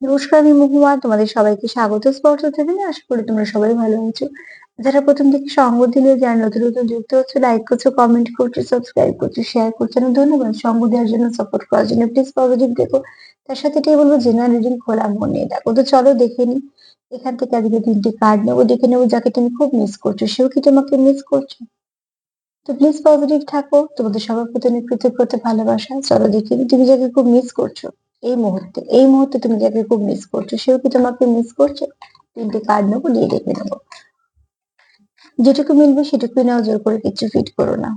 নমস্কার, আমি মহুয়া। তোমাদের সবাইকে স্বাগত স্পর্শ টিভিতে। আশা করি তোমরা সবাই ভালো আছো। যারা প্রথম থেকে সঙ্গ দিলে, যারা নতুন নতুন যুক্ত হচ্ছে, লাইক করছো, কমেন্ট করছো, সাবস্ক্রাইব করছো, শেয়ার করছো, অনেক ধন্যবাদ। সঙ্গ দেওয়ার জন্য, সাপোর্ট করার জন্য। প্লিজ পজিটিভ দেখো। তার সাথে এটাই বলবো, জেনারেল রিডিং খোলা মন নিয়ে দেখো। তো চলো দেখে নি। এখান থেকে আজকে 3টে কার্ড নেবো, দেখে নেবো যাকে তুমি খুব মিস করছো, সেও কি তোমাকে মিস করছো। তো প্লিজ পজিটিভ থাকো। তোমাদের সবার প্রতি অনেক কৃতজ্ঞতা, ভালোবাসা। চলো দেখে নিই, তুমি যাকে খুব মিস করছো এই মুহূর্তে তুমি যাকে খুব মিস করছো, সেও কি তোমাকে মিস করছে। 3টে কার্ড নেবো, নিয়ে দেখে নেবো। যেটুকু মিলবে সেটুকুই নাও, জোর করে কিছু ফিট করো না।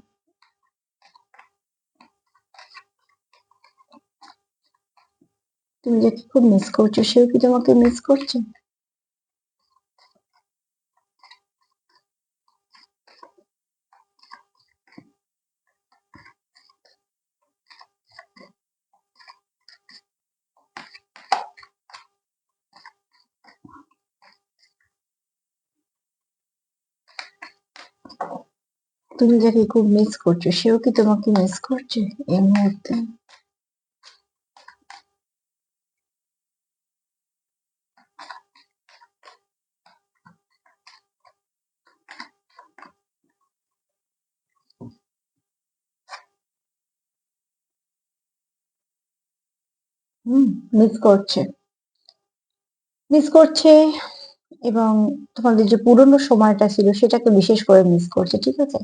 তুমি যাকে খুব মিস করছো, সেও কি তোমাকে মিস করছে। তুমি যাকে খুব মিস করছো, সেও কি তোমাকে মিস করছে এই মুহূর্তে। মিস করছে, মিস করছে। এবং তোমাদের যে পুরোনো সময়টা ছিল, সেটাকে বিশেষ করে মিস করছে, ঠিক আছে।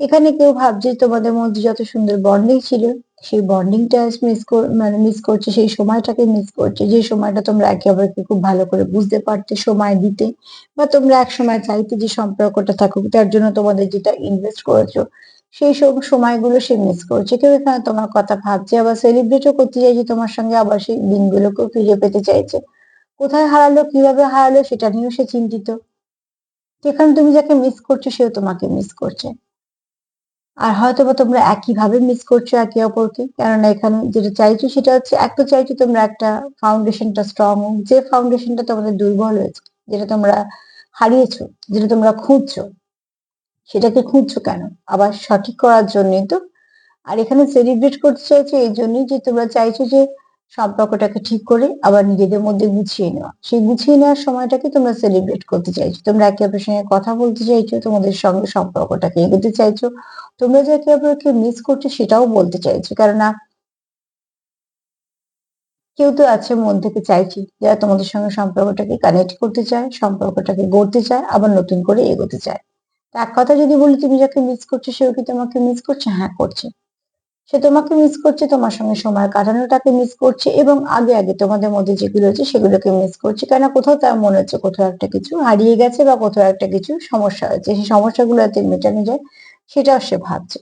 এখানে কেউ ভাবছে তোমাদের মধ্যে যত সুন্দর বন্ডিং ছিল, সেই বন্ডিংটা মিস করছে, সেই সময়টাকে মিস করছে, যে সময়টা তোমরা একে অপরকে খুব ভালো করে বুঝতে পারতে, সময় দিতে, বা তোমরা এক সময় চাইতে যে সম্পর্কটা থাকুক, তার জন্য তোমাদের যেটা ইনভেস্ট করেছো, সেই সব সময়গুলো সে মিস করছে। কেউ এখানে তোমার কথা ভাবছে, আবার সেলিব্রেটও করতে চাইছে তোমার সঙ্গে, আবার সেই দিনগুলোকেও ফিরে পেতে চাইছে। কোথায় হারালো, কিভাবে হারালো, সেটা নিয়েও সে চিন্তিত। যেখানে তুমি যাকে মিস করছো, সেও তোমাকে মিস করছে। আর হয়তোবা তোমরা একইভাবে মিস করছো একে অপরকে, কেননা এখানে যেটা চাইছো সেটা হচ্ছে, এক তো চাইছো তোমরা একটা ফাউন্ডেশনটা স্ট্রং হোক, যে ফাউন্ডেশনটা তোমাদের দুর্বল হয়েছে, যেটা তোমরা হারিয়েছো, যেটা তোমরা খুঁজছো, সেটাকে খুঁজছো কেন? আবার সঠিক করার জন্যই তো। আর এখানে সেলিব্রেট করতে চাইছো এই জন্যই যে তোমরা চাইছো যে সম্পর্কটাকে ঠিক করে আবার নিজেদের মধ্যে গুছিয়ে নেওয়া, সেই গুছিয়ে নেওয়ার সময়টাকে তোমরা সেলিব্রেট করতে চাইছো। তোমরা একে অপরের সঙ্গে কথা বলতে চাইছো, তোমাদের সঙ্গে সম্পর্কটাকে এগোতে চাইছো। তোমরা যে একে অপরকে মিস করছো, সেটাও বলতে চাইছো, কেননা কেউ তো আছে মন থেকে চাইছি, যারা তোমাদের সঙ্গে সম্পর্কটাকে কানেক্ট করতে চায়, সম্পর্কটাকে গড়তে চায়, আবার নতুন করে এগোতে চায়। তা এক কথা যদি বলি, তুমি যাকে মিস করছো, সেও কি তোমাকে মিস করছে? হ্যাঁ, করছে। সে তোমাকে মিস করছে, তোমার সঙ্গে সময় কাটানোটাকে মিস করছে, এবং আগে আগে তোমাদের মধ্যে যেগুলো আছে সেগুলোকে মিস করছে, কেন কোথাও তার মনে হচ্ছে কোথাও একটা কিছু হারিয়ে গেছে, বা কোথাও একটা কিছু সমস্যা হয়েছে, সেই সমস্যাগুলো যাতে মেটানো যায়, সেটাও সে ভাবছে।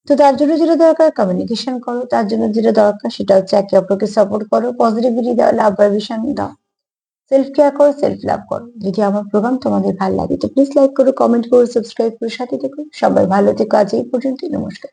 তো তার জন্য যেটা দরকার, কমিউনিকেশন করো। তার জন্য যেটা দরকার, সেটা হচ্ছে একে অপরকে সাপোর্ট করো, পজিটিভিটি দাও, লাভ ভাইব্রেশন দাও, সেলফ কেয়ার করো, সেলফ লাভ করো। যদি আমার প্রোগ্রাম তোমাদের ভালো লাগে, তো প্লিজ লাইক করো, কমেন্ট করো, সাবস্ক্রাইব করো, সাথে থেকো। সবাই ভালো থেকো। আজ এই পর্যন্ত, নমস্কার।